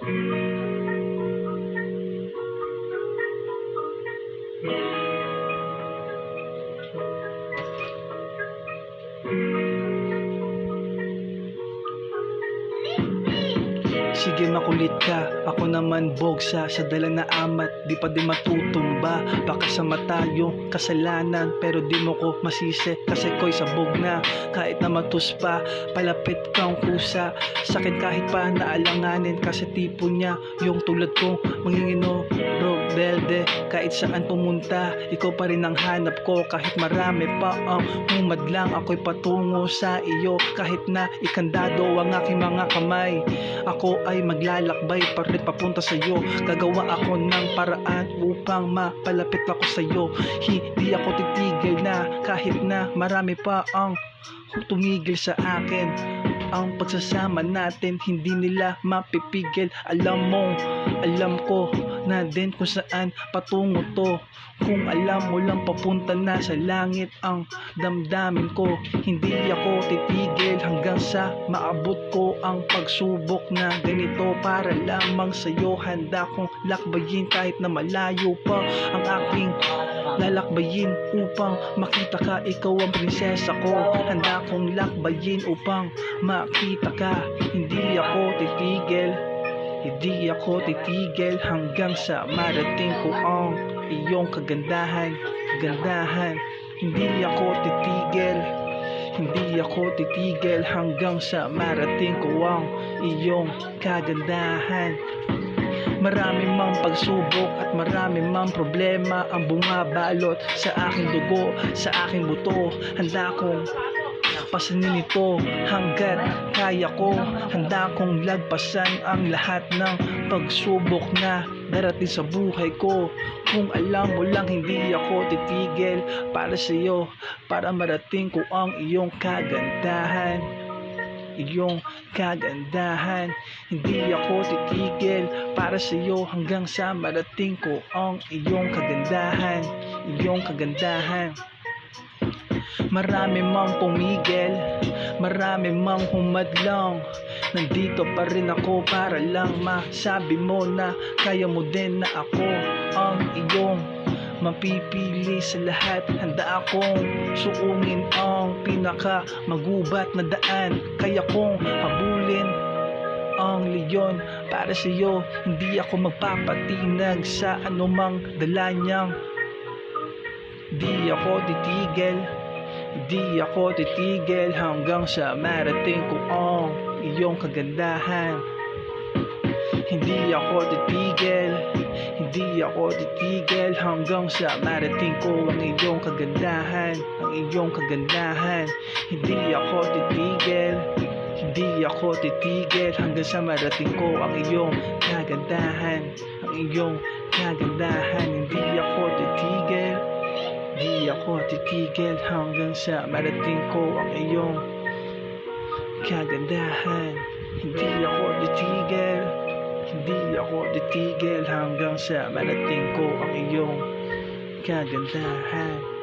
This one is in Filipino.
Sige makulit ka, ako naman bogsa sa dala na amat, di pa din matutumba. Baka sa mata yung kasalanan, pero di mo ko masisi kasi ko'y sabog na. Kahit na matus pa, palapit kang kusa. Sakit kahit pa naalanganin kasi tipo niya yung tulad ko. Mangingino, rebelde, kahit saan pumunta, ikaw pa rin ang hanap ko. Kahit marami pa ang humadlang, ako'y patungo sa iyo. Kahit na ikandado ang aking mga kamay, ako ay maglalakbay pa rin papunta sa'yo. Gagawa ako ng paraan upang mapalapit ako sa'yo. Hindi ako titigil na kahit na marami pa ang tumigil sa akin. Ang pagsasama natin hindi nila mapipigil. Alam ko na din kung saan patungo to. Kung alam mo lang papunta na sa langit ang damdamin ko. Hindi ako titigil hanggang sa maabot ko ang pagsubok na ganito. Para lamang sa'yo handa kong lakbayin kahit na malayo pa ang aking lalakbayin upang makita ka. Ikaw ang prinsesa ko, handa kong lakbayin upang makita ka. Hindi ako titigil hanggang sa marating ko ang iyong kagandahan. Hindi ako titigil hanggang sa marating ko ang iyong kagandahan. Marami mang pagsubok at marami mang problema ang bumabalot sa aking dugo, sa aking buto. Handa kong pasanin ito hanggat kaya ko. Handa kong lagpasan ang lahat ng pagsubok na darating sa buhay ko. Kung alam mo lang hindi ako titigil para sa iyo, para marating ko ang iyong kagandahan. Hindi ako titigil para sa iyo hanggang sa marating ko ang iyong kagandahan. Marami mang pumigil, marami mang humadlang, nandito pa rin ako para lang masabi mo na kaya mo din na ako ang iyong mapipili sa lahat. Handa akong suungin ang pinaka magubat na daan. Kaya kong habulin ang leyon para sa iyo. Hindi ako magpapatinag sa anumang dala niyang. Hindi ako titigil hanggang sa marating ko ang iyong kagandahan. Hindi ako titigil hanggang sa marating ko ang iyong kagandahan. Hindi ako titigil hanggang sa marating ko ang iyong kagandahan. Hindi ako titigil hanggang sa marating ko ang iyong kagandahan. Hindi ako titigil hanggang sa marating ko ang iyong kagandahan.